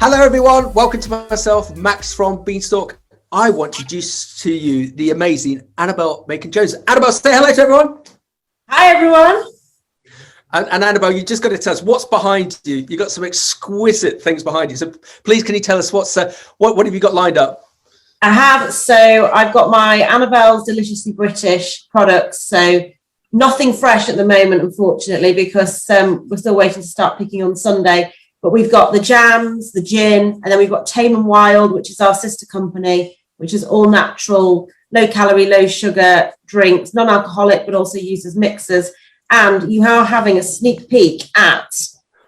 Hello everyone, welcome to myself, Max from Beanstalk. I want to introduce to you the amazing Annabel Makin-Jones. Annabel, say hello to everyone. Hi everyone. And Annabel, you just got to tell us what's behind you. You've got some exquisite things behind you. So please, can you tell us what have you got lined up? I have, so I've got my Annabel's Deliciously British products. So nothing fresh at the moment, unfortunately, because we're still waiting to start picking on Sunday. But we've got the jams, the gin, and then we've got Tame and Wild, which is our sister company, which is all natural, low calorie, low sugar drinks, non-alcoholic, but also used as mixers. And you are having a sneak peek at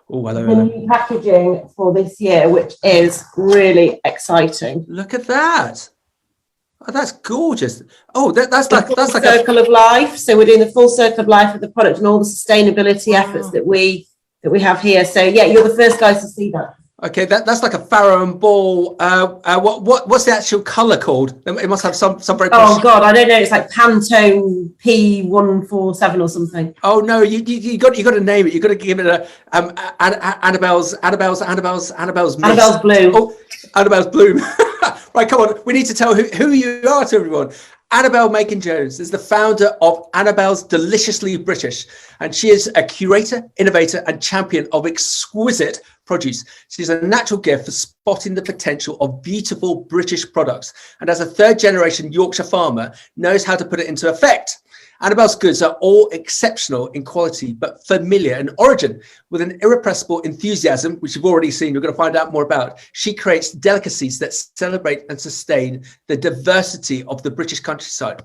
the new packaging for this year, which is really exciting. Look at that. Oh, that's gorgeous. Oh, that's like a circle of life. So we're doing the full circle of life of the product and all the sustainability efforts that we have here. So yeah, you're the first guys to see that. Okay, that's like a Farrow and Ball. What's the actual colour called? It must have some very. Oh God, I don't know. It's like Pantone P147 or something. Oh no, you got to name it. You got to give it a Annabel's Bloom. Oh, Annabel's Bloom. Right, come on. We need to tell who you are to everyone. Annabel Makin-Jones is the founder of Annabel's Deliciously British, and she is a curator, innovator, and champion of exquisite produce. She's a natural gift for spotting the potential of beautiful British products, and as a third-generation Yorkshire farmer, knows how to put it into effect. Annabel's goods are all exceptional in quality, but familiar in origin. With an irrepressible enthusiasm, which you've already seen, we're going to find out more about. She creates delicacies that celebrate and sustain the diversity of the British countryside.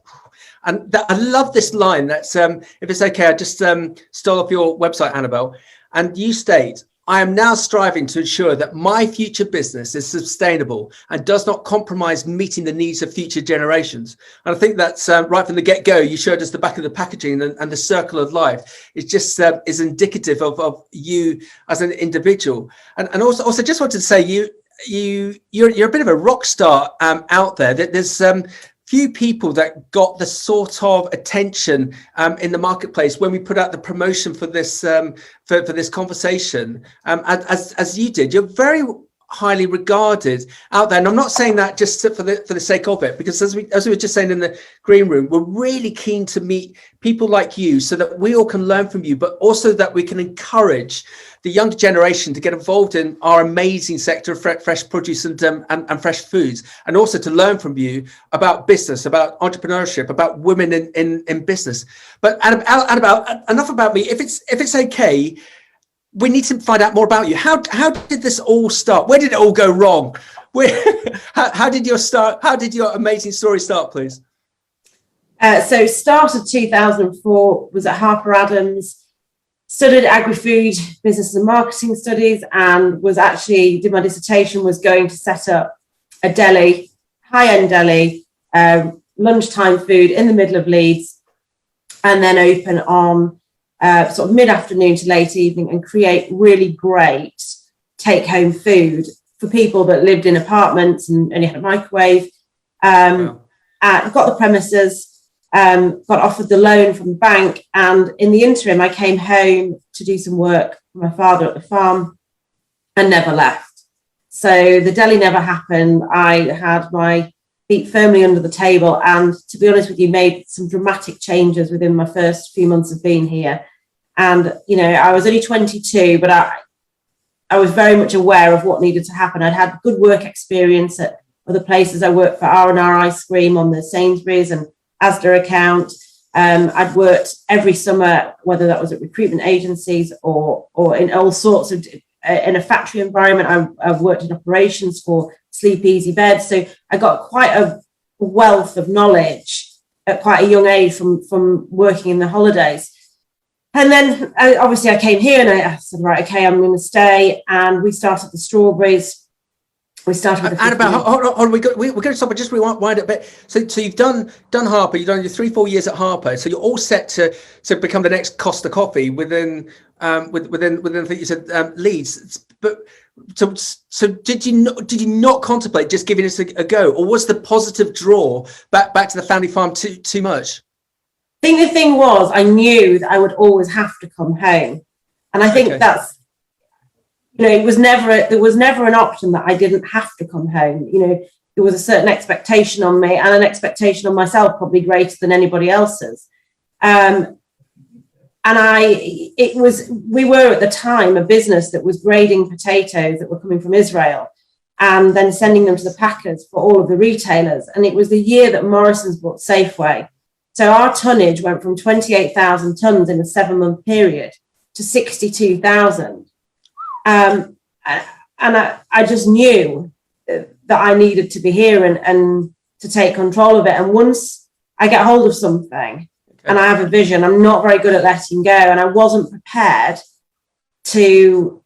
And I love this line. That's if it's okay, I just stole off your website, Annabel, and you state, I am now striving to ensure that my future business is sustainable and does not compromise meeting the needs of future generations. And I think that's right from the get-go. You showed us the back of the packaging and the circle of life. It just is indicative of you as an individual. And also just wanted to say you're a bit of a rock star out there. There's few people that got the sort of attention in the marketplace when we put out the promotion for this for this conversation as you did. You're very highly regarded out there, and I'm not saying that just for the sake of it, because as we were just saying in the green room, we're really keen to meet people like you so that we all can learn from you, but also that we can encourage the younger generation to get involved in our amazing sector of fresh produce and fresh foods, and also to learn from you about business, about entrepreneurship, about women in business. But Annabel, enough about me. If it's okay, we need to find out more about you. How did this all start? Where did it all go wrong? How did your amazing story start, please? So start of 2004 was at Harper Adams, studied agri-food business and marketing studies, and did my dissertation, was going to set up a deli, high-end deli, lunchtime food in the middle of Leeds, and then open on sort of mid-afternoon to late evening and create really great take-home food for people that lived in apartments and only had a microwave. Wow. Got the premises, got offered the loan from the bank, and in the interim I came home to do some work for my father at the farm and never left. So the deli never happened. I had my feet firmly under the table, and to be honest with you, made some dramatic changes within my first few months of being here. And I was only 22, but I was very much aware of what needed to happen. I'd had good work experience at other places. I worked for R&R Ice Cream on the Sainsbury's and Asda account. I'd worked every summer, whether that was at recruitment agencies or in all sorts of in a factory environment. I've worked in operations for Sleep Easy Beds, so I got quite a wealth of knowledge at quite a young age from working in the holidays. And then obviously I came here and I said, right, okay, I'm going to stay. And we started the strawberries. We started with Annabel, hold on. We're going to stop and just rewind it a bit. So you've done Harper. You've done your 3-4 years at Harper. So you're all set to become the next Costa Coffee within I think you said Leeds. But so did you not contemplate just giving this a go, or was the positive draw back to the family farm too much? I think the thing was, I knew that I would always have to come home, and I think that's there was never an option that I didn't have to come home. There was a certain expectation on me, and an expectation on myself probably greater than anybody else's. We were at the time a business that was grading potatoes that were coming from Israel and then sending them to the packers for all of the retailers. And it was the year that Morrison's bought Safeway. So our tonnage went from 28,000 tons in a 7-month period to 62,000. And I just knew that I needed to be here and to take control of it. And once I get hold of something and I have a vision, I'm not very good at letting go. And I wasn't prepared to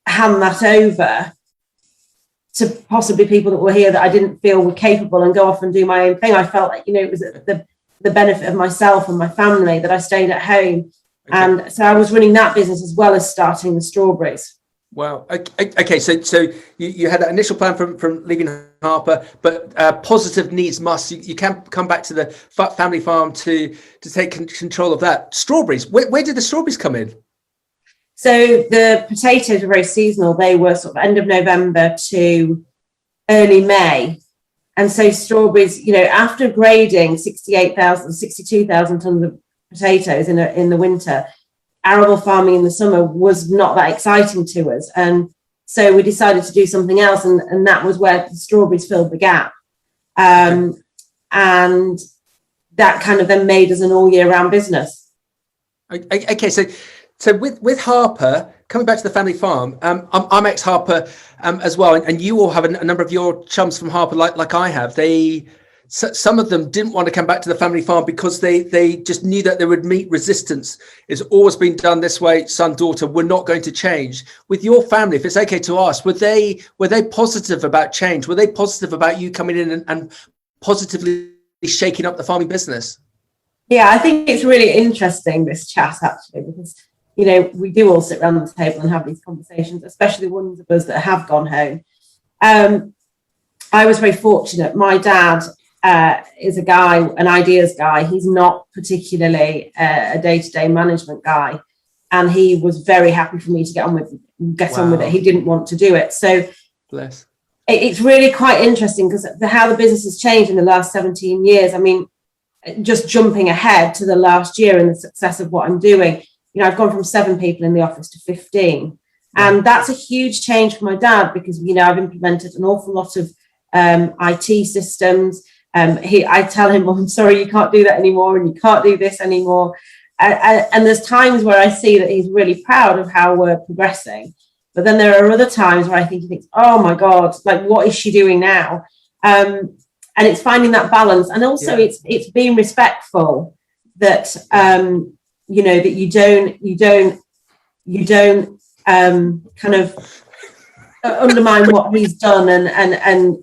hand that over to possibly people that were here that I didn't feel were capable and go off and do my own thing. I felt like, it was the benefit of myself and my family that I stayed at home. Okay. And so I was running that business as well as starting the strawberries. Wow. Okay. So you had an initial plan from leaving Harper, but positive needs must. You can't come back to the family farm to take control of that. Strawberries. Where did the strawberries come in? So the potatoes were very seasonal. They were sort of end of November to early May. And so strawberries, after grading 62,000 tons of potatoes in the winter, arable farming in the summer was not that exciting to us. And so we decided to do something else. And that was where the strawberries filled the gap. And that kind of then made us an all year round business. Okay. So with Harper, coming back to the family farm, I'm ex-Harper as well, and you all have a number of your chums from Harper, like I have. Some of them didn't want to come back to the family farm because they just knew that they would meet resistance. It's always been done this way, son, daughter, we're not going to change. With your family, if it's okay to ask, were they positive about change? Were they positive about you coming in and positively shaking up the farming business? Yeah, I think it's really interesting, this chat, actually, because we do all sit around the table and have these conversations, especially the ones of us that have gone home. I was very fortunate. My dad is an ideas guy. He's not particularly a day-to-day management guy. And he was very happy for me to get on with it. He didn't want to do it. So bless. It's really quite interesting because how the business has changed in the last 17 years. I mean, just jumping ahead to the last year and the success of what I'm doing. I've gone from 7 people in the office to 15. And that's a huge change for my dad because, I've implemented an awful lot of IT systems. I tell him, I'm sorry, you can't do that anymore and you can't do this anymore. And there's times where I see that he's really proud of how we're progressing. But then there are other times where I think he thinks, oh my God, like what is she doing now? And it's finding that balance. And also it's being respectful that, that you don't kind of undermine what he's done and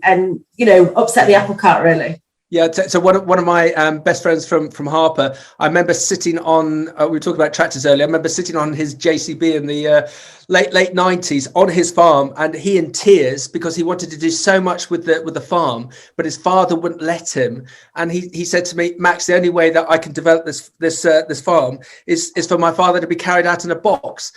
upset the apple cart, really. Yeah, so one of my best friends from Harper, I remember sitting on, we were talking about tractors earlier, I remember sitting on his JCB in the late 90s on his farm, and he in tears because he wanted to do so much with the farm, but his father wouldn't let him. And he said to me, Max, the only way that I can develop this farm is for my father to be carried out in a box.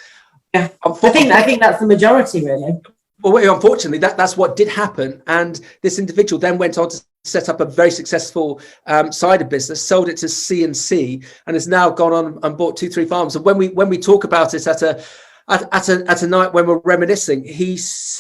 Yeah, I think that's the majority, really. Well, unfortunately, that's what did happen. And this individual then went on to set up a very successful cider business, sold it to C&C, and has now gone on and bought 2-3 farms. And when we talk about it at a night when we're reminiscing,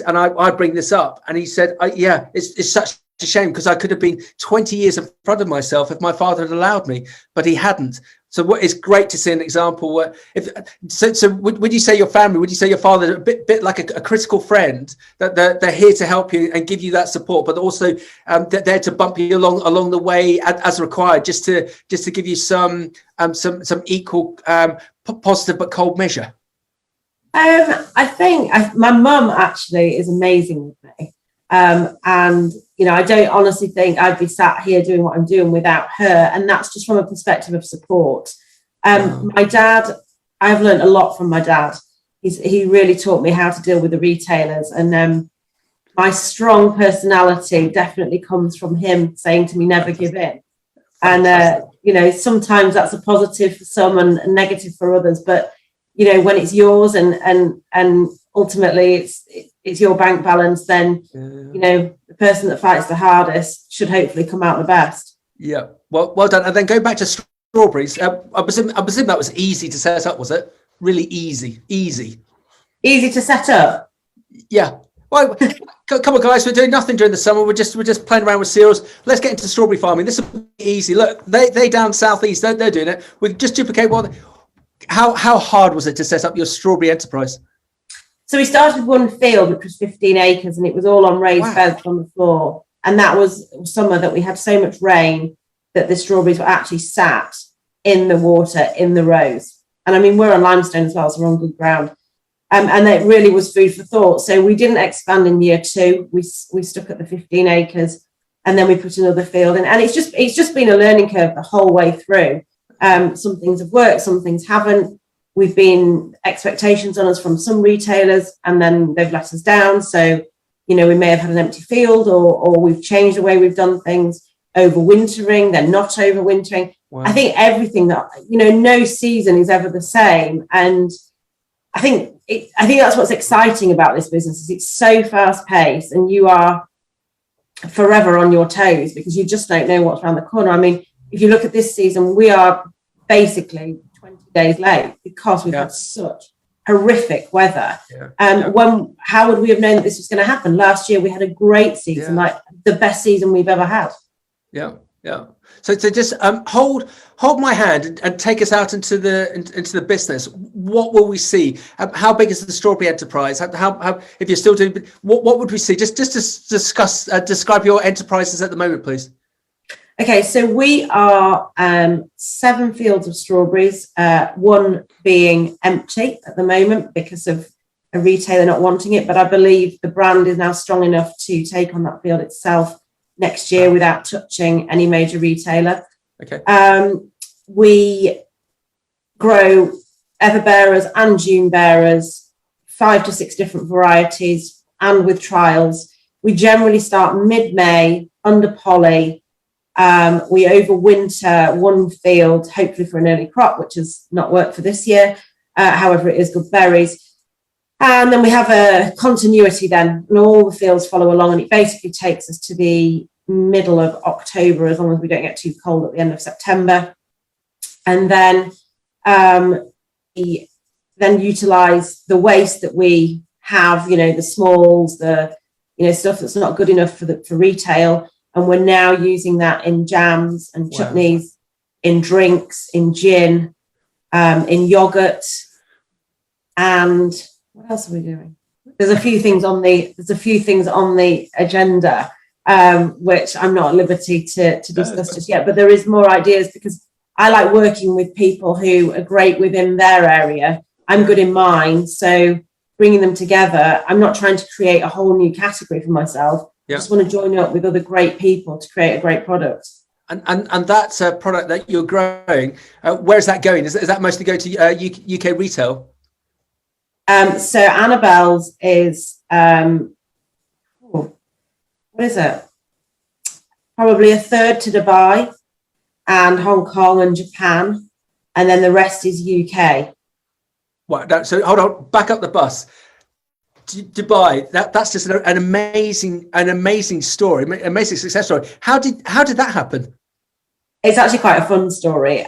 I bring this up, and he said, it's such a shame because I could have been 20 years in front of myself if my father had allowed me, but he hadn't. So it's great to see an example where would you say your family, would you say your father a bit like a critical friend, that they're here to help you and give you that support, but also they're there to bump you along the way as required, just to give you some equal positive but cold measure? I think my mum actually is amazing with me. And I don't honestly think I'd be sat here doing what I'm doing without her, and that's just from a perspective of support. My dad, I've learned a lot from my dad. He really taught me how to deal with the retailers, and my strong personality definitely comes from him saying to me, never give in. And sometimes that's a positive for some and negative for others, but when it's yours and ultimately it's your bank balance, then you know, the person that fights the hardest should hopefully come out the best. Yeah, well done. And then going back to strawberries, I presume that was easy to set up, was it? Really easy To set up. Yeah. Well, come on, guys. We're doing nothing during the summer. We're just playing around with cereals. Let's get into strawberry farming. This will be easy. Look, they down southeast. They're doing it. We just duplicate what. How hard was it to set up your strawberry enterprise? So we started with one field, which was 15 acres, and it was all on raised beds on the floor. And that was summer that we had so much rain that the strawberries were actually sat in the water in the rows. And I mean, we're on limestone as well, so we're on good ground. And it really was food for thought. So we didn't expand in year 2. We stuck at the 15 acres, and then we put another field in. And it's just been a learning curve the whole way through. Some things have worked, some things haven't. We've been expectations on us from some retailers, and then they've let us down. So, you know, we may have had an empty field, or we've changed the way we've done things. Overwintering, they're not overwintering. Wow. I think everything that, you know, no season is ever the same. And I think that's what's exciting about this business, is it's so fast paced and you are forever on your toes because you just don't know what's around the corner. I mean, if you look at this season, we are basically 20 days late because we've had such horrific weather. How would we have known that this was going to happen? Last year we had a great season, like the best season we've ever had. So just hold my hand and take us out into the business. What will we see? How big is the strawberry enterprise? How if you're still doing, what would we see? Just to describe your enterprises at the moment, please. Okay, so we are 7 fields of strawberries, one being empty at the moment because of a retailer not wanting it, but I believe the brand is now strong enough to take on that field itself next year without touching any major retailer. Okay. We grow everbearers and June bearers, 5 to 6 different varieties, and with trials. We generally start mid-May under poly. We overwinter one field, hopefully for an early crop, which has not worked for this year. However, it is good berries. And then we have a continuity then, and all the fields follow along, and it basically takes us to the middle of October, as long as we don't get too cold at the end of September. And then we then utilize the waste that we have, you know, the smalls, the, you know, stuff that's not good enough for retail. And we're now using that in jams and chutneys, in drinks, in gin, in yogurt, and what else are we doing? There's a few things on the agenda, which I'm not at liberty to discuss just yet. But there is more ideas because I like working with people who are great within their area. I'm good in mine, so bringing them together. I'm not trying to create a whole new category for myself. I just want to join up with other great people to create a great product. And that's a product that you're growing. Where's that going? Is that mostly going to UK retail? So Annabel's is, what is it? Probably a third to Dubai and Hong Kong and Japan, and then the rest is UK. Wow! So hold on, back up the bus. Dubai. That's just an amazing story, amazing success story. How did that happen? It's actually quite a fun story.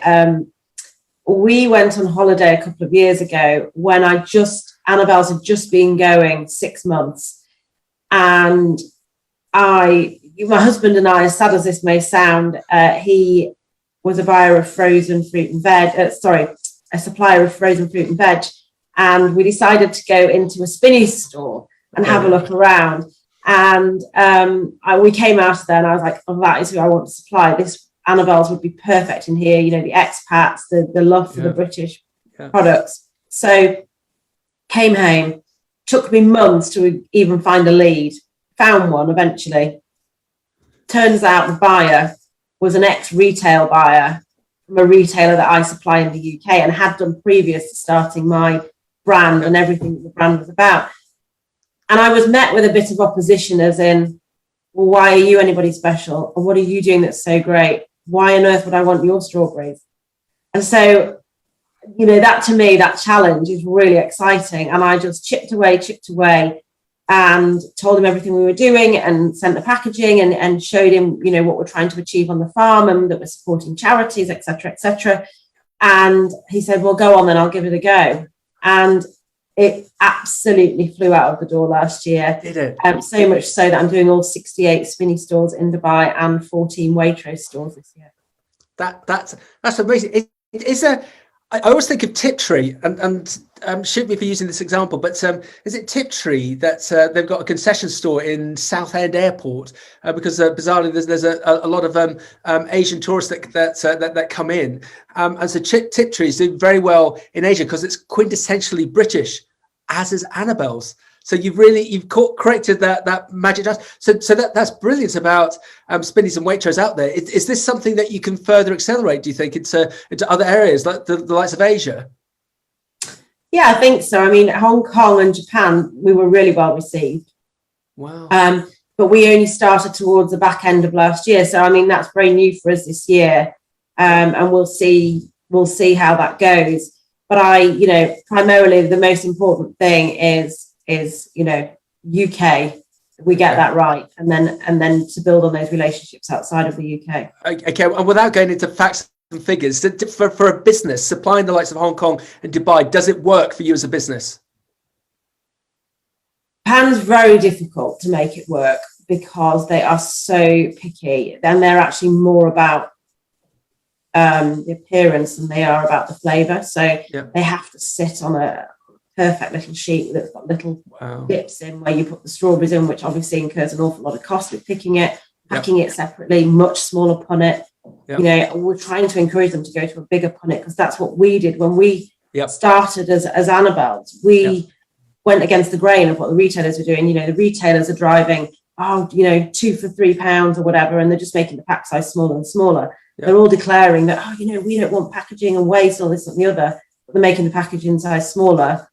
We went on holiday a couple of years ago when Annabel's had just been going 6 months, and my husband and I, as sad as this may sound, he was a buyer of frozen fruit and veg. A supplier of frozen fruit and veg, and we decided to go into a Spinneys store and have a look around. And we came out of there, and I was like, "Oh, that is who I want to supply. This Annabel's would be perfect in here. You know, the expats, the love for the British products." So came home. Took me months to even find a lead. Found one eventually. Turns out the buyer was an ex-retail buyer from a retailer that I supply in the UK and had done previous to starting my brand and everything that the brand was about. And I was met with a bit of opposition, as in, well, why are you anybody special? And what are you doing that's so great? Why on earth would I want your strawberries? And so you know, that to me, that challenge is really exciting. And I just chipped away and told him everything we were doing and sent the packaging and showed him, you know, what we're trying to achieve on the farm and that we're supporting charities, etc., etc. And he said, well, go on then, I'll give it a go. And it absolutely flew out of the door last year. Did it? So much so that I'm doing all 68 Spinney stores in Dubai and 14 Waitrose stores this year. That's amazing. I always think of Tiptree, and shoot me for using this example, but is it Tiptree that they've got a concession store in Southend Airport because bizarrely there's a lot of Asian tourists that come in, and so Tiptree is doing very well in Asia because it's quintessentially British, as is Annabel's. So you've corrected that magic dust. So that's brilliant about Spinneys and Waitrose out there. Is this something that you can further accelerate, do you think, into other areas like the likes of Asia? Yeah, I think so. I mean, Hong Kong and Japan, we were really well received. Wow. But we only started towards the back end of last year. So, I mean, that's very new for us this year. And we'll see how that goes. But you know, primarily the most important thing is, you know, UK, we get that right, and then to build on those relationships outside of the UK. Okay, and without going into facts and figures, for a business supplying the likes of Hong Kong and Dubai, does it work for you as a business? Japan's very difficult to make it work because they are so picky, and they're actually more about the appearance than they are about the flavour. So they have to sit on a perfect little sheet that's got little dips in where you put the strawberries in, which obviously incurs an awful lot of cost with picking it, packing it separately, much smaller punnet. You know, we're trying to encourage them to go to a bigger punnet because that's what we did when we started as Annabel's. We went against the grain of what the retailers were doing. You know, the retailers are driving, you know, 2 for £3 or whatever, and they're just making the pack size smaller and smaller. They're all declaring that, you know, we don't want packaging and waste and all this and the other, but they're making the packaging size smaller.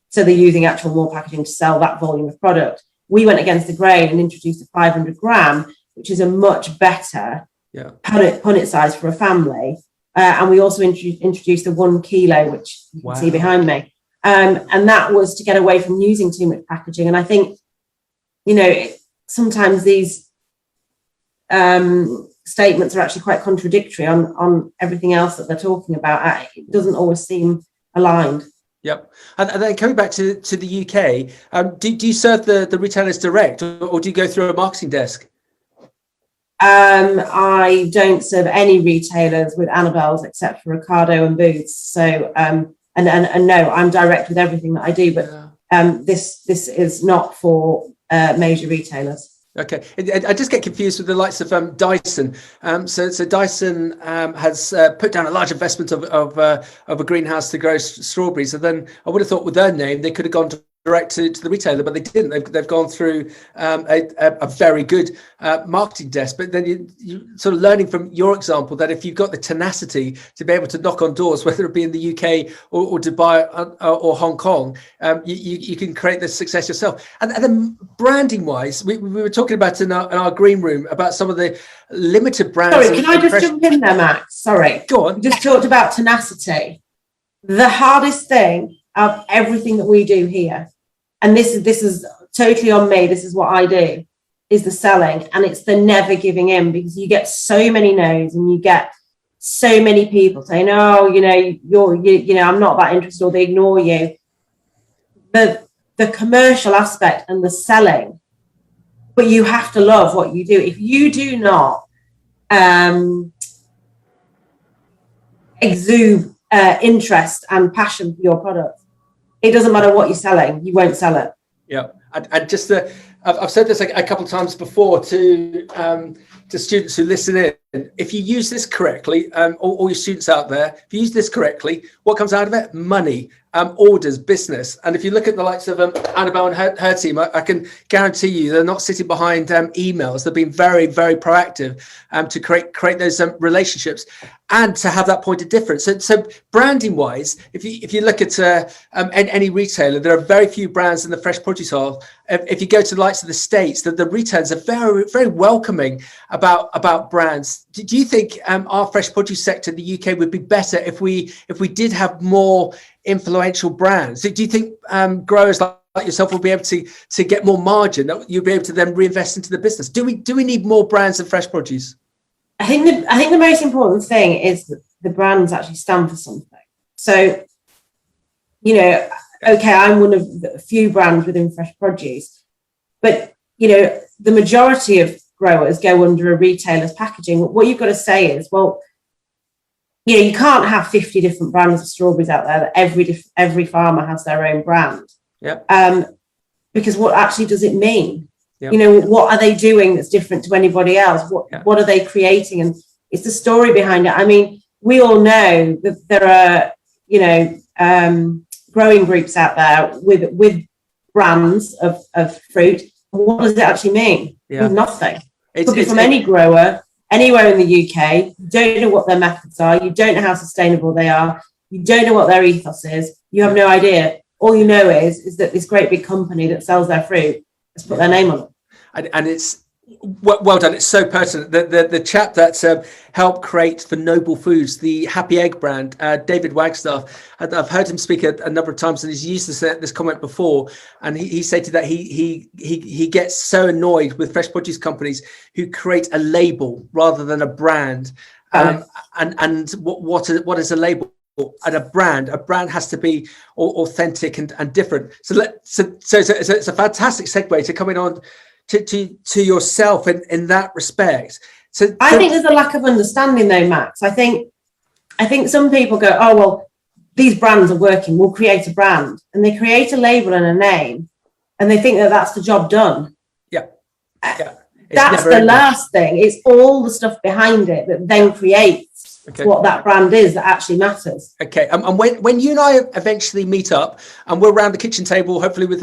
So they're using actual more packaging to sell that volume of product. We went against the grain and introduced a 500 gram, which is a much better punnet size for a family. And we also introduced the 1 kilo, which you can see behind me. And that was to get away from using too much packaging. And I think, you know, sometimes these statements are actually quite contradictory on everything else that they're talking about. It doesn't always seem aligned. Yep. And then coming back to the UK, do you serve the retailers direct or do you go through a marketing desk? I don't serve any retailers with Annabel's except for Ocado and Boots. So, and no, I'm direct with everything that I do, but this is not for major retailers. Okay, I just get confused with the likes of Dyson. So Dyson has put down a large investment of a greenhouse to grow strawberries, and then I would have thought with their name they could have gone direct to the retailer, but they didn't. They've gone through a very good marketing desk. But then you sort of learning from your example that if you've got the tenacity to be able to knock on doors, whether it be in the UK or Dubai or Hong Kong, you can create this success yourself. And then branding wise, we were talking about in our green room about some of the limited brands. Sorry, can I just jump in there, Max? Sorry. Go on. We just talked about tenacity. The hardest thing of everything that we do here, and this is totally on me, this is what I do, is the selling, and it's the never giving in, because you get so many no's and you get so many people saying, oh, you know, I'm not that interested, or they ignore you. The commercial aspect and the selling, but you have to love what you do. If you do not exude interest and passion for your product, it doesn't matter what you're selling, you won't sell it. Yeah, and just I've said this a couple of times before to students who listen in. If you use this correctly, all your students out there, if you use this correctly, what comes out of it? Money. orders business. And if you look at the likes of Annabel and her team, I can guarantee you they're not sitting behind emails. They've been very, very proactive to create those relationships and to have that point of difference. So branding wise, if you look at any retailer, there are very few brands in the fresh produce aisle. If you go to the likes of the States, the retailers are very, very welcoming about brands. Do you think our fresh produce sector in the UK would be better if we did have more influential brands? Do you think growers like yourself will be able to get more margin, that you'll be able to then reinvest into the business? Do we need more brands in fresh produce? I think the most important thing is that the brands actually stand for something. So, okay, I'm one of the few brands within fresh produce, but the majority of growers go under a retailer's packaging. What you've got to say is, well, you can't have 50 different brands of strawberries out there that every farmer has their own brand. Yeah. Because what actually does it mean? Yep. What are they doing that's different to anybody else? What are they creating? And it's the story behind it. I mean, we all know that there are, growing groups out there with brands of fruit. What does it actually mean? Yeah. Nothing. It could be from any grower, anywhere in the UK. You don't know what their methods are. You don't know how sustainable they are. You don't know what their ethos is. You have no idea. All you know is that this great big company that sells their fruit has put their name on it. And it's well done. It's so pertinent. The chap that's helped create for Noble Foods, the Happy Egg brand, David Wagstaff. I've heard him speak a number of times, and he's used this comment before. And he stated that he gets so annoyed with fresh produce companies who create a label rather than a brand. And what is a label? And a brand has to be authentic and different. So it's a fantastic segue to coming on to yourself in that respect. So I think there's a lack of understanding though, Max. I think some people go, oh well, these brands are working, we'll create a brand, and they create a label and a name, and they think that that's the job done. Yeah. That's the last thing. It's all the stuff behind it that then creates what that brand is that actually matters. Okay. And when you and I eventually meet up and we're around the kitchen table, hopefully with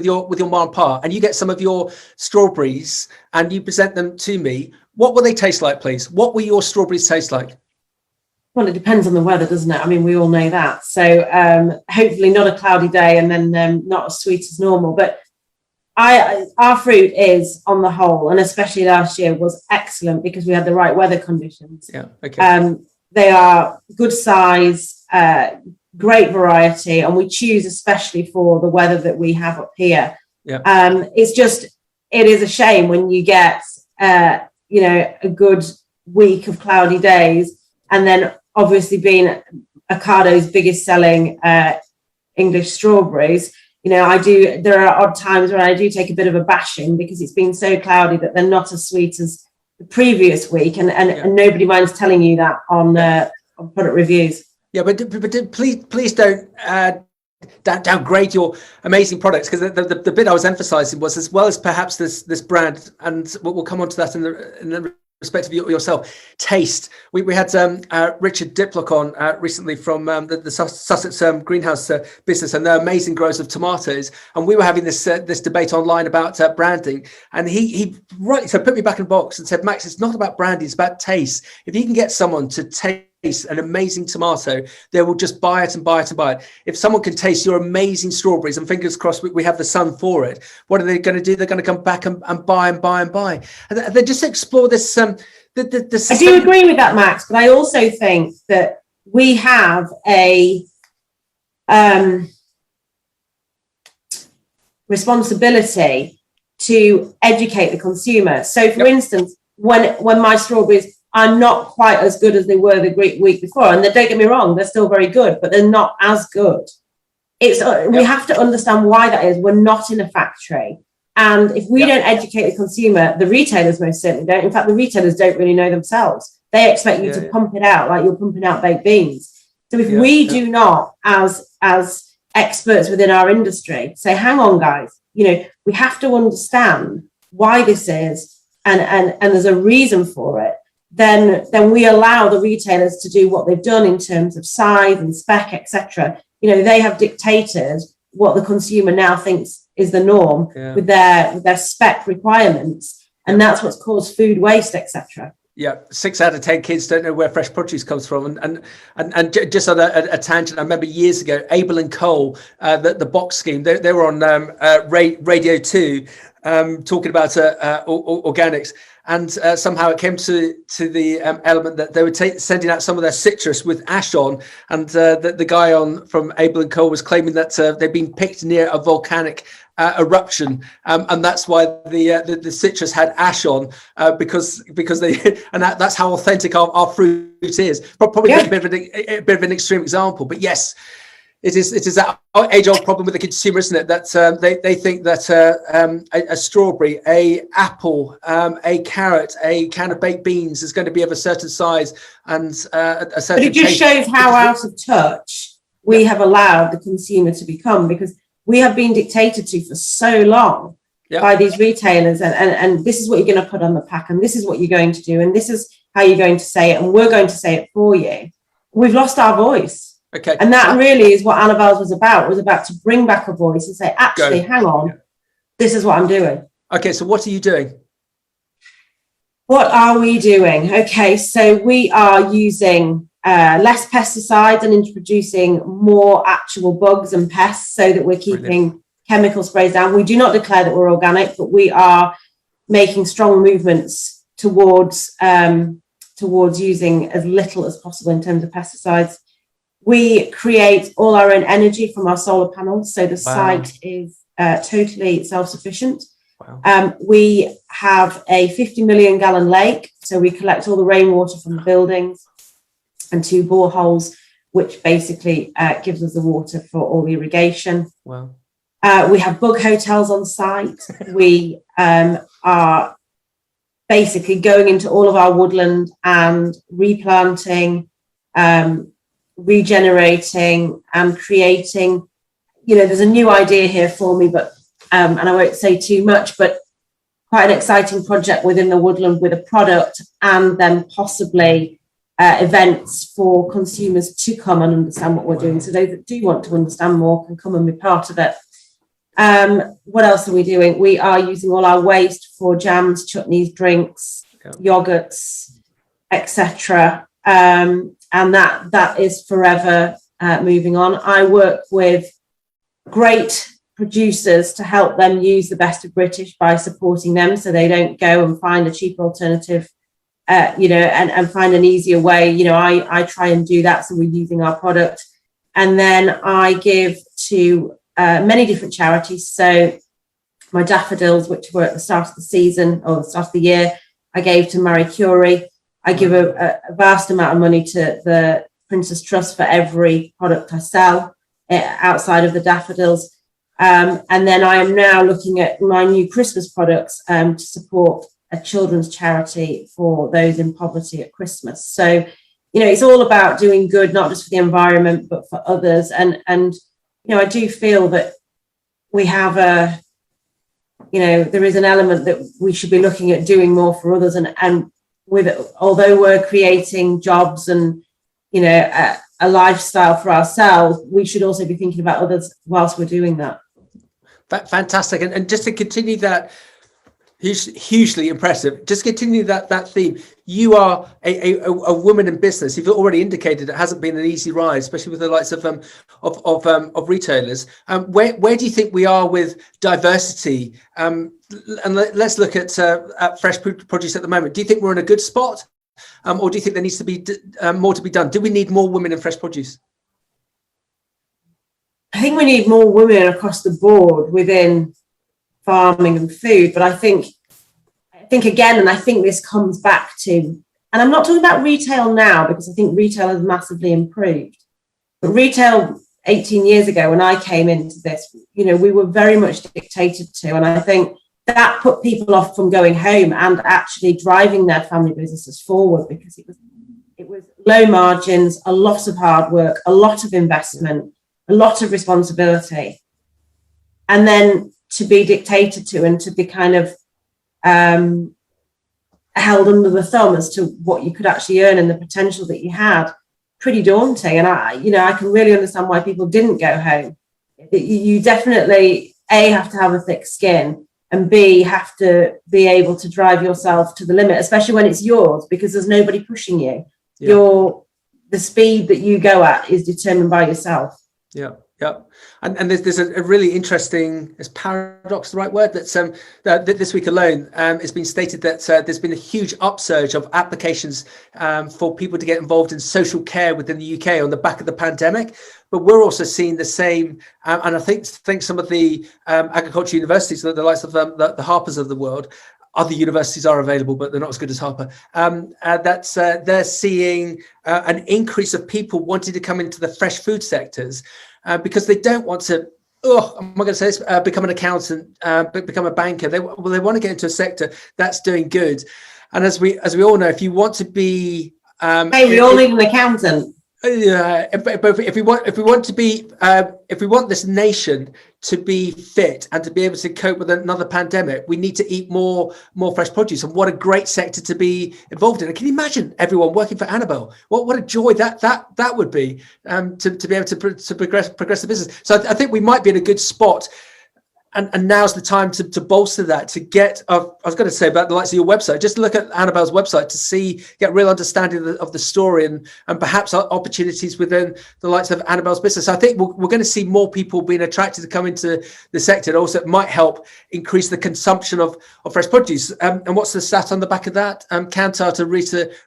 your mom and pa, and you get some of your strawberries and you present them to me, what will they taste like, please? What will your strawberries taste like? Well, it depends on the weather, doesn't it? I mean, we all know that. So hopefully not a cloudy day and then not as sweet as normal. But our fruit is, on the whole, and especially last year, was excellent because we had the right weather conditions. Yeah. Okay. They are good size, great variety, and we choose especially for the weather that we have up here. Yeah. It is a shame when you get a good week of cloudy days, and then obviously being Ocado's biggest selling English strawberries, there are odd times when I do take a bit of a bashing because it's been so cloudy that they're not as sweet as the previous week, and nobody minds telling you that on product reviews. Yeah, but please don't downgrade your amazing products, because the bit I was emphasising was, as well as perhaps this brand, and we'll come on to that in the respect of yourself, taste. We had Richard Diplock on recently from the Sussex greenhouse business, and they're amazing growers of tomatoes, and we were having this debate online about branding, and he rightly so put me back in the box and said, Max, it's not about branding, it's about taste. If you can get someone to taste an amazing tomato, they will just buy it and buy it and buy it. If someone can taste your amazing strawberries, and fingers crossed we have the sun for it, what are they going to do? They're going to come back and buy and buy and buy. And they just explore this. I do agree with that, Max, but I also think that we have a responsibility to educate the consumer. So, for instance, when my strawberries are not quite as good as they were the week before, and don't get me wrong, they're still very good, but they're not as good. We have to understand why that is. We're not in a factory, and if we don't educate the consumer, the retailers most certainly don't. In fact, the retailers don't really know themselves. They expect you to pump it out like you're pumping out baked beans. So if we do not, as experts within our industry, say, hang on, guys, we have to understand why this is, and there's a reason for it. Then we allow the retailers to do what they've done in terms of size and spec, etc., they have dictated what the consumer now thinks is the norm with their spec requirements, and that's what's caused food waste, etc. Yeah, 6 out of 10 kids don't know where fresh produce comes from, and just on a tangent, I remember years ago, Abel and Cole, the box scheme, they were on Radio 2 talking about organics, and somehow it came to the element that they were sending out some of their citrus with ash on, and the guy from Abel and Cole was claiming that they'd been picked near a volcanic eruption, and that's why the citrus had ash on, because they, and that's how authentic our fruit is. Probably a bit of an extreme example, but yes, it is that age-old problem with the consumer, isn't it? That they think that a strawberry, a apple, a carrot, a can of baked beans is going to be of a certain size and a certain. But it just shows how out of touch we have allowed the consumer to become, because we have been dictated to for so long by these retailers, and this is what you're going to put on the pack, and this is what you're going to do, and this is how you're going to say it, and we're going to say it for you. We've lost our voice. Okay. And that really is what Annabel's was about. It was about to bring back a voice and say, actually, hang on, this is what I'm doing. Okay, so what are you doing? What are we doing? Okay, so we are using less pesticides and introducing more actual bugs and pests, so that we're keeping chemical sprays down. We do not declare that we're organic, but we are making strong movements towards using as little as possible in terms of pesticides. We create all our own energy from our solar panels, so the site is totally self-sufficient. Wow. We have a 50 million gallon lake, so we collect all the rainwater from the buildings, and 2 boreholes, which basically gives us the water for all the irrigation. Wow. We have bug hotels on site. We are basically going into all of our woodland and replanting, regenerating and creating. There's a new idea here for me, but and I won't say too much, but quite an exciting project within the woodland with a product, and then possibly events for consumers to come and understand what we're doing. So those that do want to understand more can come and be part of it. What else are we doing? We are using all our waste for jams, chutneys, drinks, yogurts, etc. And that is forever moving on. I work with great producers to help them use the best of British by supporting them, so they don't go and find a cheaper alternative, and find an easier way. I try and do that, so we're using our product. And then I give to many different charities. So my daffodils, which were at the start of the season or the start of the year, I gave to Marie Curie. I give a vast amount of money to the Princess Trust for every product I sell outside of the daffodils. And then I am now looking at my new Christmas products to support a children's charity for those in poverty at Christmas. So, it's all about doing good, not just for the environment, but for others. And I do feel that we have there is an element that we should be looking at doing more for others. And although we're creating jobs and, a lifestyle for ourselves, we should also be thinking about others whilst we're doing that. Fantastic. And just to continue that, hugely impressive. Just continue that theme. You are a woman in business. You've already indicated it hasn't been an easy ride, especially with the likes of retailers. Where do you think we are with diversity? And let's look at fresh produce at the moment. Do you think we're in a good spot, or do you think there needs to be more to be done? Do we need more women in fresh produce? I think we need more women across the board within farming and food, but I think again, and I think this comes back to, and I'm not talking about retail now, because I think retail has massively improved, but retail 18 years ago when I came into this, we were very much dictated to, and I think that put people off from going home and actually driving their family businesses forward, because it was low margins, a lot of hard work, a lot of investment, a lot of responsibility, and then to be dictated to and to be kind of held under the thumb as to what you could actually earn and the potential that you had. pretty daunting. And I can really understand why people didn't go home. You definitely, A, have to have a thick skin, and B, have to be able to drive yourself to the limit, especially when it's yours, because there's nobody pushing you. Yeah. The speed that you go at is determined by yourself. Yeah. Yeah, and there's a really interesting, is paradox the right word? That this week alone, it's been stated that there's been a huge upsurge of applications for people to get involved in social care within the UK on the back of the pandemic. But we're also seeing the same, and I think some of the agriculture universities, the likes of the Harpers of the world. Other universities are available, but they're not as good as Harper. They're seeing an increase of people wanting to come into the fresh food sectors because they don't want to. I'm not going to say this. Become an accountant, become a banker. They want to get into a sector that's doing good. And as we all know, if you want to be, we all need an accountant. But if we want this nation to be fit and to be able to cope with another pandemic, we need to eat more fresh produce. And what a great sector to be involved in. And can you imagine everyone working for Annabel? What a joy that would be, to be able to progress the business. So I think we might be in a good spot. And now's the time to bolster that, to get, I was going to say about the likes of your website, just look at Annabel's website to get real understanding of the story and perhaps opportunities within the likes of Annabel's business. I think we're going to see more people being attracted to come into the sector. And also it might help increase the consumption of fresh produce. And what's the stat on the back of that? Kantar, a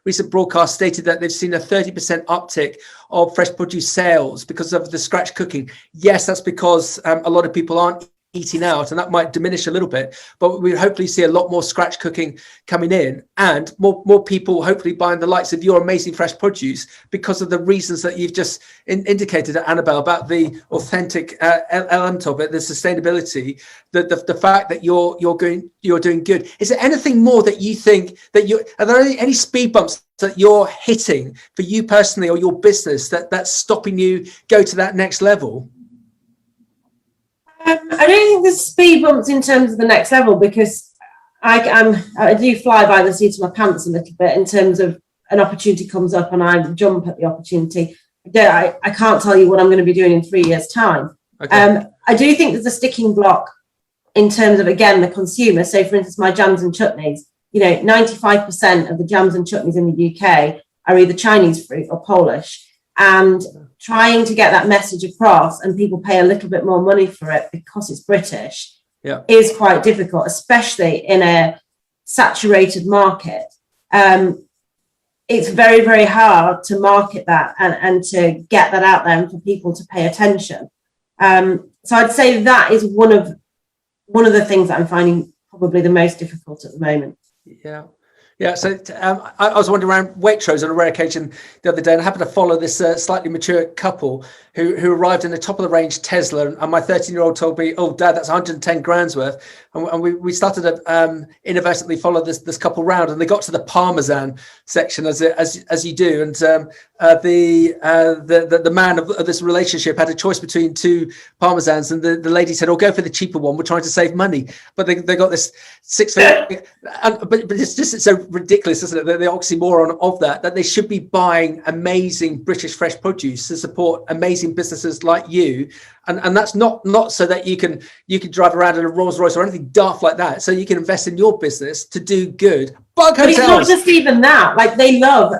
recent broadcast, stated that they've seen a 30% uptick of fresh produce sales because of the scratch cooking. Yes, that's because a lot of people aren't eating out, and that might diminish a little bit, but we hopefully see a lot more scratch cooking coming in, and more people hopefully buying the likes of your amazing fresh produce because of the reasons that you've just indicated at Annabel about the authentic element of it, the sustainability, the fact that you're doing good. Is there anything more that you think that are there any speed bumps that you're hitting for you personally or your business that's stopping you go to that next level? I don't think there's speed bumps in terms of the next level, because I do fly by the seat of my pants a little bit in terms of an opportunity comes up and I jump at the opportunity. I can't tell you what I'm going to be doing in 3 years' time. Okay. I do think there's a sticking block in terms of, again, the consumer. So, for instance, my jams and chutneys, 95% of the jams and chutneys in the UK are either Chinese fruit or Polish. And trying to get that message across and people pay a little bit more money for it because it's British is quite difficult, especially in a saturated market. It's very, very hard to market that and to get that out there and for people to pay attention. So I'd say that is one of the things that I'm finding probably the most difficult at the moment. Yeah, so I was wandering around Waitrose on a rare occasion the other day, and I happened to follow this slightly mature couple who arrived in a top of the range Tesla, and my 13-year-old told me, "Oh, Dad, that's 110 grand's worth." And we started to inadvertently follow this couple round, and they got to the Parmesan section as you do, and the man of this relationship had a choice between two Parmesans, and the lady said, "Oh, go for the cheaper one. We're trying to save money." But they got this but it's so ridiculous, isn't it? The oxymoron of that they should be buying amazing British fresh produce to support amazing businesses like you, and that's not so that you can drive around in a Rolls Royce or anything daft like that, so you can invest in your business to do good. But it's not just even that. Like,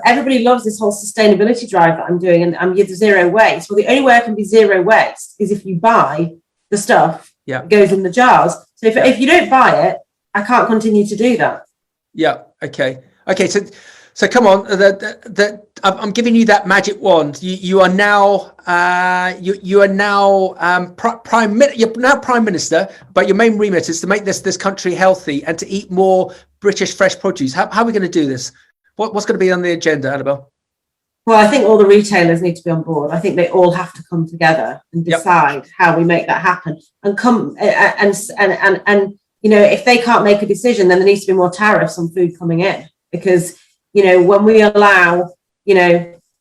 everybody loves this whole sustainability drive that I'm doing, and I'm zero waste. Well, the only way I can be zero waste is if you buy the stuff that goes in the jars. So if you don't buy it, I can't continue to do that. Yeah. Okay. So come on. I'm giving you that magic wand. You are now prime minister, but your main remit is to make this country healthy and to eat more British fresh produce. How are we going to do this? What's going to be on the agenda, Annabel? Well, I think all the retailers need to be on board. I think they all have to come together and decide how we make that happen, and come and if they can't make a decision, then there needs to be more tariffs on food coming in, because when we allow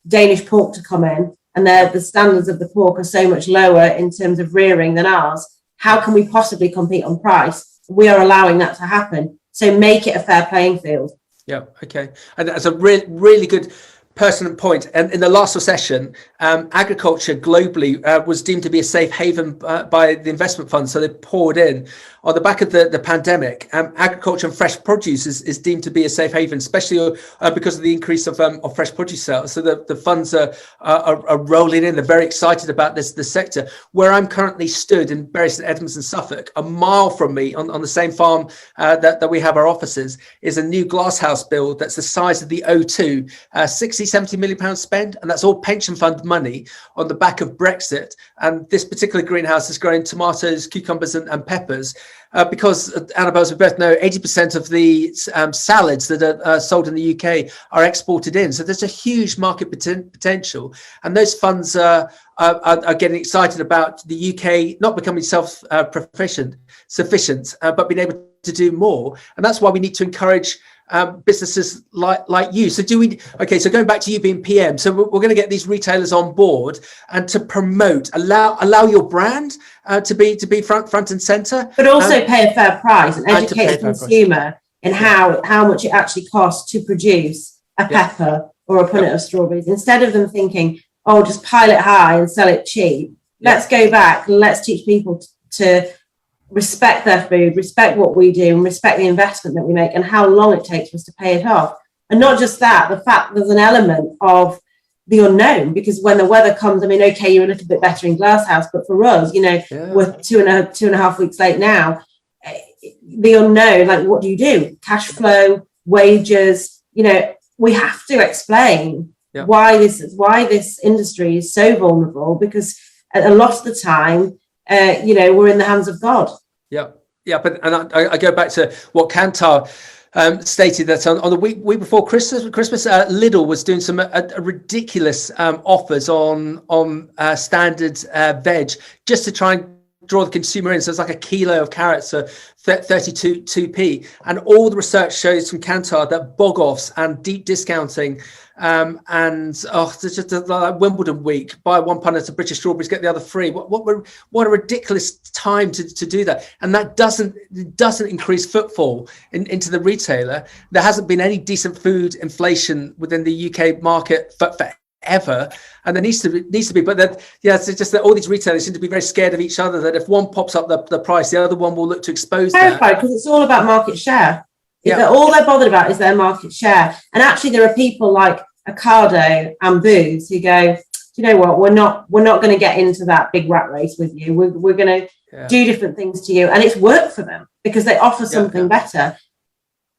Danish pork to come in, and the standards of the pork are so much lower in terms of rearing than ours, how can we possibly compete on price? We are allowing that to happen. So make it a fair playing field. Yeah. Okay. And that's a really good pertinent point. And in the last recession, agriculture globally was deemed to be a safe haven by the investment funds. So they poured in. On the back of the pandemic, agriculture and fresh produce is deemed to be a safe haven, especially because of the increase of fresh produce sales. So the funds are rolling in. They're very excited about this sector. Where I'm currently stood in Bury St Edmunds in Suffolk, a mile from me on the same farm that we have our offices, is a new glasshouse build that's the size of the O2, 60-70 million pounds spent, and that's all pension fund money on the back of Brexit. And this particular greenhouse is growing tomatoes, cucumbers and peppers. Because, Annabel, as we both know, 80% of the salads that are sold in the UK are exported in. So there's a huge market potential. And those funds are getting excited about the UK not becoming sufficient, but being able to do more. And that's why we need to encourage businesses like you. So so going back to you being PM, so we're going to get these retailers on board and to promote, allow your brand to be front and center, but also pay a fair price and educate the consumer in how much it actually costs to produce a pepper or a punnet of strawberries, instead of them thinking, oh, just pile it high and sell it cheap. Let's go back and let's teach people to respect their food, respect what we do, and respect the investment that we make and how long it takes for us to pay it off. And not just that, the fact there's an element of the unknown, because when the weather comes, I mean, okay, you're a little bit better in glasshouse, but for us, we're two and a half weeks late now. The unknown, like, what do you do? Cash flow, wages, we have to explain why this industry is so vulnerable, because a lot of the time, we're in the hands of God. But I go back to what Kantar stated, that on the week before Christmas, Lidl was doing some ridiculous offers on standard veg, just to try and draw the consumer in. So it's like a kilo of carrots for 32p, and all the research shows from Kantar that bog-offs and deep discounting it's just like Wimbledon week, buy one punnet of British strawberries, get the other free. What a ridiculous time to do that. And that doesn't increase footfall into the retailer. There hasn't been any decent food inflation within the UK market forever, and there needs to be. But it's just that all these retailers seem to be very scared of each other, that if one pops up the price, the other one will look to expose that. Because it's all about market share. All they're bothered about is their market share. And actually, there are people like Ocado and Booths who go, do you know what, we're not going to get into that big rat race with you. We're going to do different things to you, and it's worked for them because they offer something better.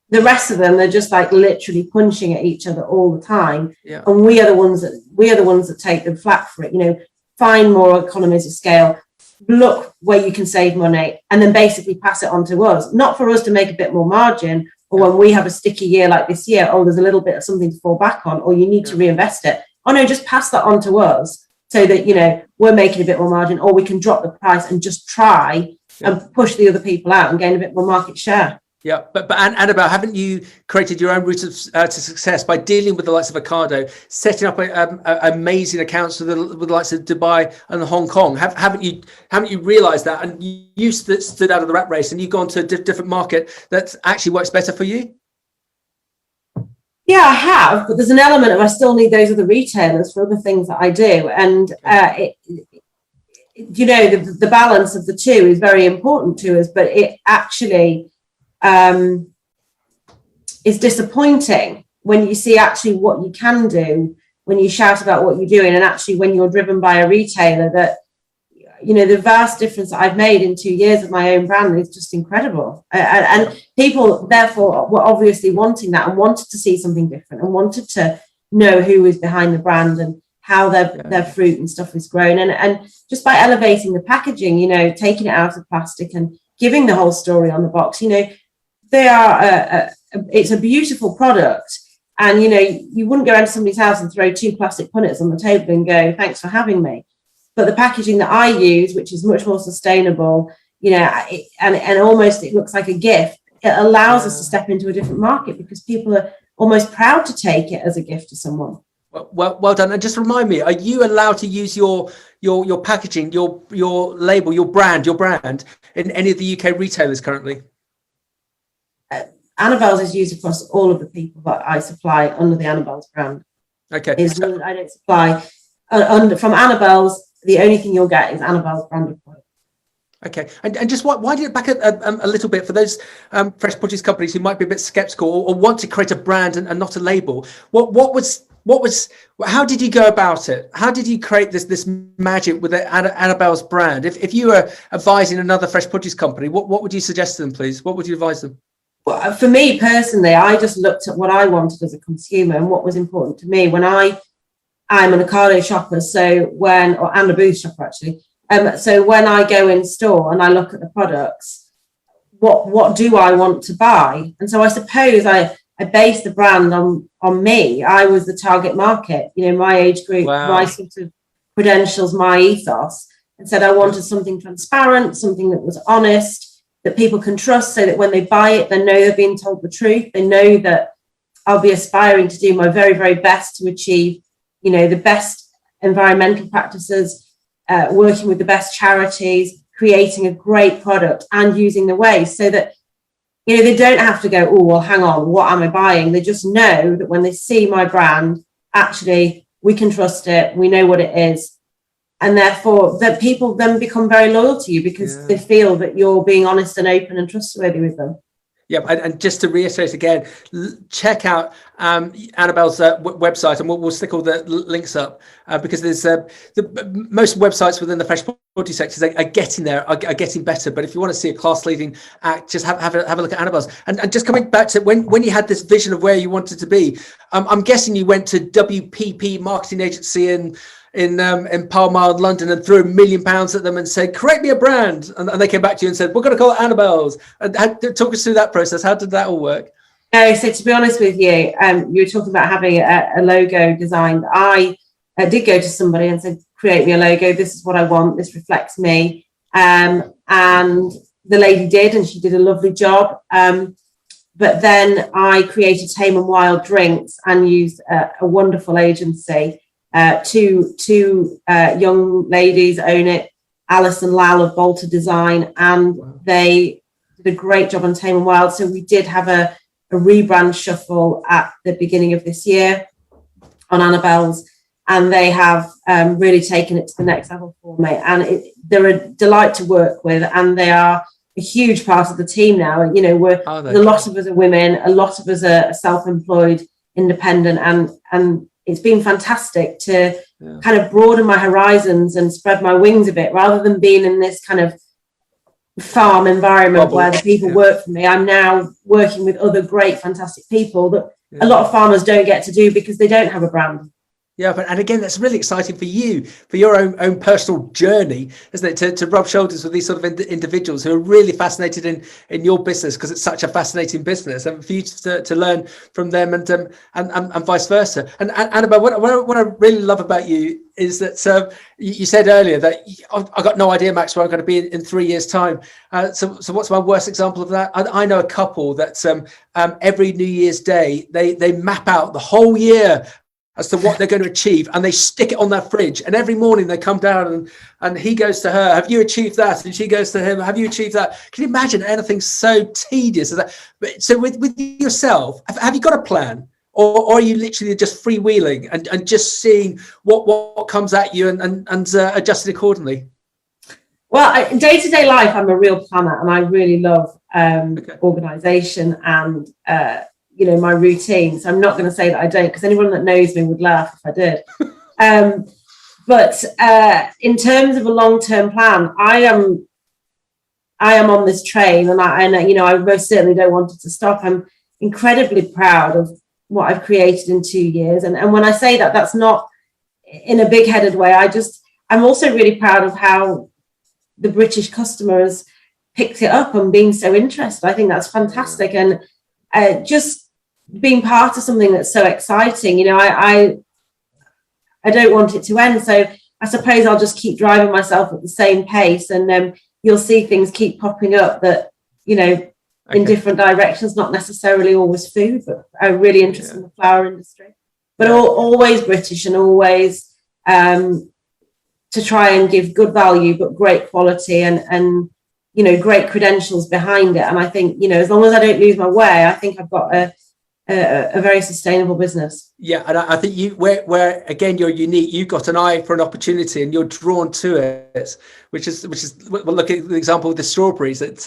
The rest of them, they're just like literally punching at each other all the time, and we are the ones that take the flak for it. Find more economies of scale, look where you can save money, and then basically pass it on to us. Not for us to make a bit more margin, or when we have a sticky year like this year, there's a little bit of something to fall back on, or you need to reinvest it. Oh no, just pass that on to us so that we're making a bit more margin, or we can drop the price and just try and push the other people out and gain a bit more market share. But Annabel, haven't you created your own route to success by dealing with the likes of Ocado, setting up amazing accounts with the likes of Dubai and Hong Kong? Haven't you realised that, and you stood out of the rat race and you've gone to a different market that actually works better for you? Yeah, I have, but there's an element of I still need those other retailers for other things that I do, and the balance of the two is very important to us. But it actually is disappointing when you see actually what you can do, when you shout about what you're doing, and actually when you're driven by a retailer that, the vast difference that I've made in 2 years of my own brand is just incredible. And people therefore were obviously wanting that and wanted to see something different and wanted to know who is behind the brand and how their fruit and stuff is grown. And just by elevating the packaging, taking it out of plastic and giving the whole story on the box, they are it's a beautiful product, and you wouldn't go into somebody's house and throw 2 plastic punnets on the table and go, thanks for having me. But the packaging that I use, which is much more sustainable, and almost it looks like a gift, it allows us to step into a different market because people are almost proud to take it as a gift to someone. Well done. And just remind me, are you allowed to use your packaging, your label, your brand in any of the UK retailers currently? Annabel's is used across all of the people that I supply under the Annabel's brand. Okay. I don't supply. From Annabel's, the only thing you'll get is Annabel's branded product. Okay, and just wind it back a little bit for those fresh produce companies who might be a bit skeptical or want to create a brand and not a label. How did you go about it? How did you create this magic with Annabel's brand? If you were advising another fresh produce company, what would you suggest to them, please? What would you advise them? Well, for me personally, I just looked at what I wanted as a consumer and what was important to me. When I'm an Ocado shopper, and a booth shopper actually. So when I go in store and I look at the products, what do I want to buy? And so I suppose I based the brand on me. I was the target market, my age group, my sort of credentials, my ethos, and said I wanted something transparent, something that was honest, that people can trust, so that when they buy it, they know they're being told the truth. They know that I'll be aspiring to do my very, very best to achieve, the best environmental practices, working with the best charities, creating a great product and using the waste, so that they don't have to go, oh, well, hang on, what am I buying? They just know that when they see my brand, actually, we can trust it, we know what it is. And therefore, that people then become very loyal to you because they feel that you're being honest and open and trustworthy with them. Yeah, and just to reiterate again, check out Annabel's website, and we'll stick all the links up because there's most websites within the fresh produce sector are getting there, are getting better. But if you want to see a class-leading act, just have a look at Annabel's. And just coming back to when you had this vision of where you wanted to be, I'm guessing you went to WPP marketing agency in Pall Mall, London, and threw £1 million at them and said, create me a brand. And they came back to you and said, we're going to call it Annabel's. And talk us through that process. How did that all work? No, so to be honest with you, you were talking about having a logo designed. I did go to somebody and said, create me a logo. This is what I want. This reflects me. And the lady did, and she did a lovely job. But then I created Tame and Wild Drinks and used a wonderful agency. Two young ladies own it, Alice and Lal of Bolter Design, and they did a great job on Tame and Wild. So we did have a rebrand shuffle at the beginning of this year on Annabel's, and they have really taken it to the next level for me. And they're a delight to work with, and they are a huge part of the team now. A lot of us are women, a lot of us are self-employed, independent, and it's been fantastic to kind of broaden my horizons and spread my wings a bit, rather than being in this kind of farm environment where the people work for me. I'm now working with other great, fantastic people that a lot of farmers don't get to do because they don't have a brand. Yeah, and again, that's really exciting for you, for your own personal journey, isn't it? To rub shoulders with these sort of individuals who are really fascinated in your business, because it's such a fascinating business, and for you to learn from them and vice versa. And Annabel, what I really love about you is that you said earlier that I got no idea, Max, where I'm going to be in 3 years' time. So what's my worst example of that? I know a couple that every New Year's Day they map out the whole year as to what they're going to achieve, and they stick it on their fridge, and every morning they come down and he goes to her, have you achieved that? And she goes to him, have you achieved that? Can you imagine anything so tedious as that? But so with yourself, have you got a plan, or are you literally just freewheeling and just seeing what comes at you and adjusting accordingly? Well, in day-to-day life, I'm a real planner, and I really love organisation and my routine. So I'm not going to say that I don't, because anyone that knows me would laugh if I did. But in terms of a long-term plan, I am on this train, and I most certainly don't want it to stop. I'm incredibly proud of what I've created in 2 years, and when I say that, that's not in a big-headed way. I'm also really proud of how the British customers picked it up and being so interested. I think that's fantastic, and just being part of something that's so exciting. I don't want it to end, so I suppose I'll just keep driving myself at the same pace, and you'll see things keep popping up that in different directions, not necessarily always food, but I'm really interested in the flower industry, but always British, and always to try and give good value but great quality, and great credentials behind it. And I think as long as I don't lose my way, I think I've got a very sustainable business. Yeah, and I think where again you're unique. You've got an eye for an opportunity, and you're drawn to it, which is well, look at the example of the strawberries. That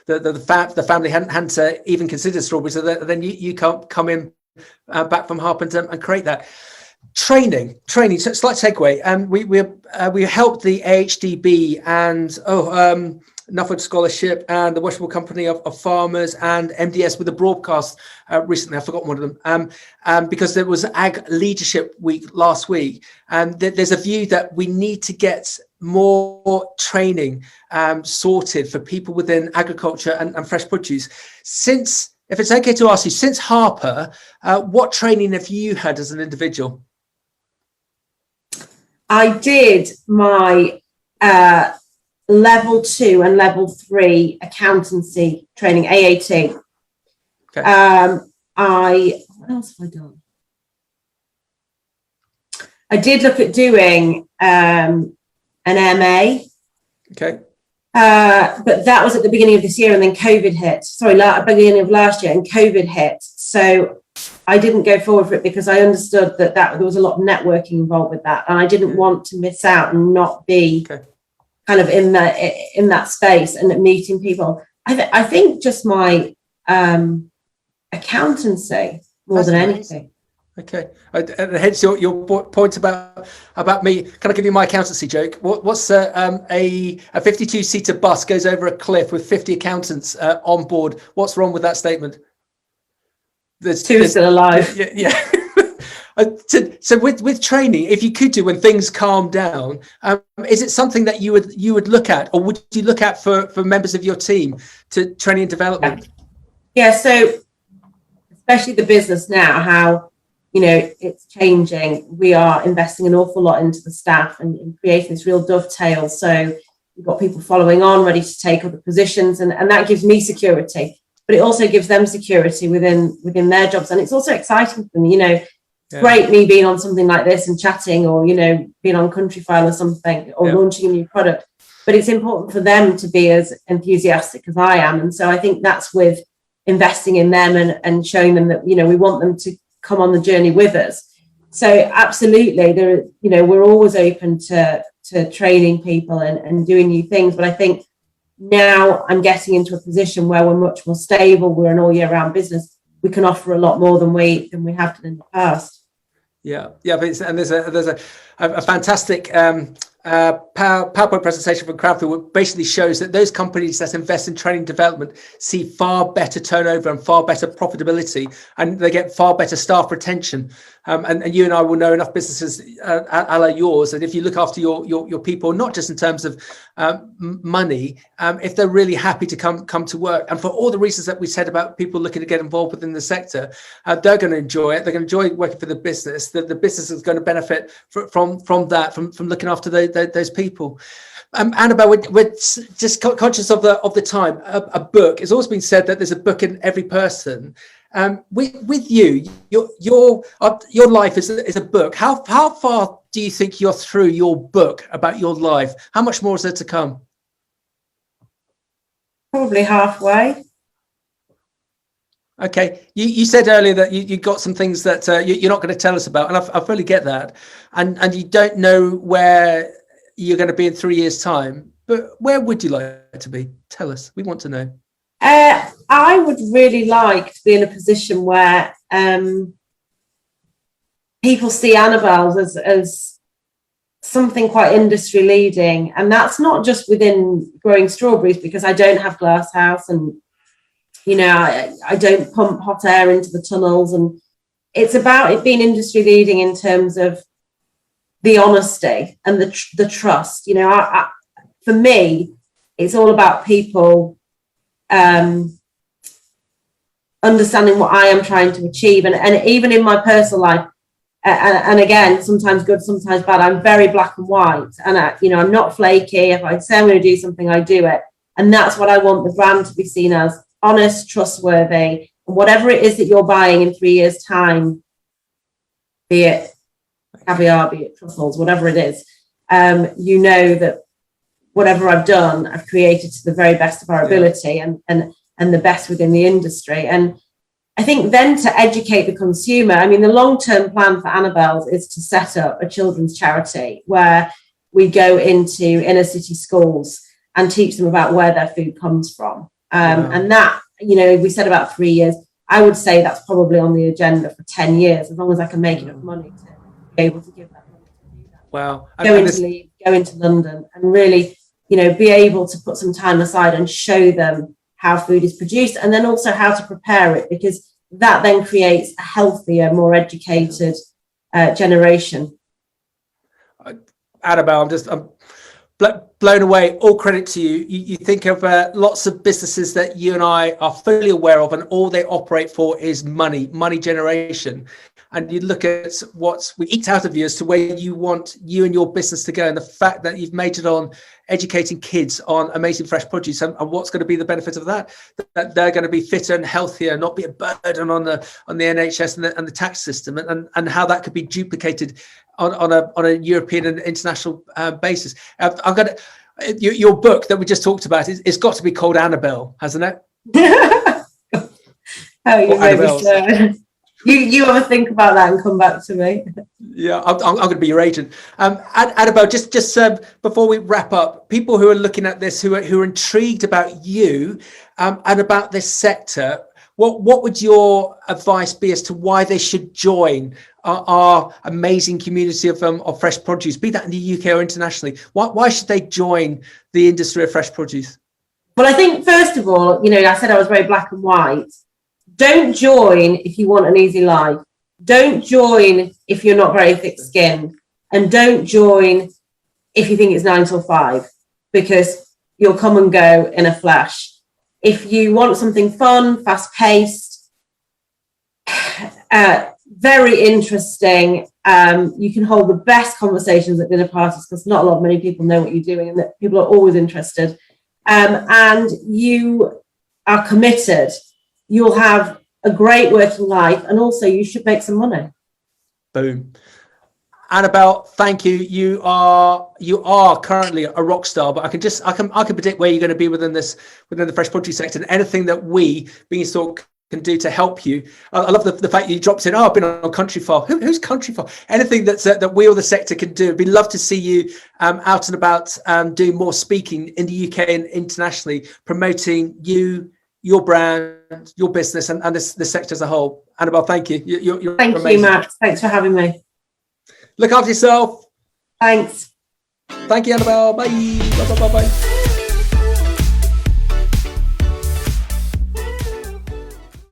the family hadn't even considered strawberries, so then you can't come in back from Harp and create that. Training. So slight segue. We helped the AHDB and Nuffield Scholarship and the Washable Company of Farmers and MDS with a broadcast recently. I've forgotten one of them because there was Ag Leadership Week last week, and there's a view that we need to get more training sorted for people within agriculture and fresh produce. If it's okay to ask you, since Harper, what training have you had as an individual? I did my level 2 and level 3 accountancy training, AAT. Okay. What else have I done? I did look at doing an MA. Okay. But that was at the beginning of this year, and then COVID hit. Beginning of last year, and COVID hit. So I didn't go forward for it because I understood that there was a lot of networking involved with that, and I didn't want to miss out and not be kind of in that space and meeting people. I think just my accountancy more than anything. Okay, hence your point about me. Can I give you my accountancy joke? What's a 52-seater bus goes over a cliff with 50 accountants on board? What's wrong with that statement? There's two still alive. Yeah. So with training, if you could do when things calm down, is it something that you would look at, or would you look at for members of your team to training and development? Yeah. So especially the business now, how it's changing. We are investing an awful lot into the staff and creating this real dovetail. So we've got people following on, ready to take other positions, and that gives me security. But it also gives them security within their jobs, and it's also exciting for them. It's great me being on something like this and chatting, or being on Countryfile or something, or launching a new product. But it's important for them to be as enthusiastic as I am, and so I think that's with investing in them and showing them that we want them to come on the journey with us. So absolutely, we're always open to training people and doing new things. But I think now I'm getting into a position where we're much more stable. We're an all year round business. We can offer a lot more than we have done in the past. Yeah, but there's a fantastic PowerPoint presentation from Crowdfield, which basically shows that those companies that invest in training development see far better turnover and far better profitability, and they get far better staff retention. And you and I will know enough businesses a la yours, and if you look after your people, not just in terms of money, if they're really happy to come to work, and for all the reasons that we said about people looking to get involved within the sector, they're going to enjoy it. They're going to enjoy working for the business. The business is going to benefit from that, from looking after those people. Annabel, we're just conscious of the time. A book. It's always been said that there's a book in every person. With you, your life is a book. How far do you think you're through your book about your life? How much more is there to come? Probably halfway. Okay, you said earlier that you got some things that you're not going to tell us about, and I fully get that. And you don't know where you're going to be in 3 years' time, but where would you like to be? Tell us. We want to know. I would really like to be in a position where people see Annabel's as something quite industry leading, and that's not just within growing strawberries, because I don't have glass house, and I don't pump hot air into the tunnels, and it's about it being industry leading in terms of the honesty and the trust. For me, it's all about people understanding what I am trying to achieve, and even in my personal life, and again, sometimes good, sometimes bad. I'm very black and white, and I'm not flaky. If I say I'm going to do something, I do it, and that's what I want the brand to be seen as: honest, trustworthy, and whatever it is that you're buying in 3 years' time, be it caviar, be it truffles, whatever it is, that whatever I've done, I've created to the very best of our ability, and the best within the industry. And I think then to educate the consumer, I mean, the long-term plan for Annabel's is to set up a children's charity where we go into inner city schools and teach them about where their food comes from. And that, you know, we said about 3 years. I would say that's probably on the agenda for 10 years, as long as I can make enough money to be able to give that money to do that. Wow. Go into Leeds, go into London, and really, you know, be able to put some time aside and show them how food is produced, and then also how to prepare it, because that then creates a healthier, more educated generation. Annabel, I'm blown away. All credit to you. You think of lots of businesses that you and I are fully aware of, and all they operate for is money generation. And you look at what we eat out of you as to where you want you and your business to go, and the fact that you've majored on educating kids on amazing fresh produce, and what's going to be the benefit of that they're going to be fitter and healthier, not be a burden on the NHS and the tax system, and how that could be duplicated on a European and international basis. I've got your book that we just talked about. It's got to be called Annabel, hasn't it? Oh, you made me sure. You have a think about that and come back to me. Yeah, I'm going to be your agent. Annabel, just before we wrap up, people who are looking at this, who are intrigued about you and about this sector, what would your advice be as to why they should join our amazing community of fresh produce, be that in the UK or internationally? Why should they join the industry of fresh produce? Well, I think first of all, you know, I said I was very black and white. Don't join if you want an easy life. Don't join if you're not very thick-skinned, and don't join if you think it's 9 till 5, because you'll come and go in a flash. If you want something fun, fast-paced, very interesting, you can hold the best conversations at dinner parties, because not many people know what you're doing, and that people are always interested, and you are committed. You'll have a great working life, and also you should make some money. Boom. Annabel, thank you. You are currently a rock star, but I can predict where you're going to be within the fresh produce sector, and anything that we Beanstalk can do to help you. I love the fact you dropped in. I've been on Country Farm. Who's Country Farm? Anything that we or the sector can do. We'd love to see you out and about, doing more speaking in the UK and internationally, promoting you, your brand, your business, and the sector as a whole. Annabel, thank you. You're thank amazing. you, Matt. Thanks for having me. Look after yourself. Thanks. Thank you, Annabel. Bye. Bye.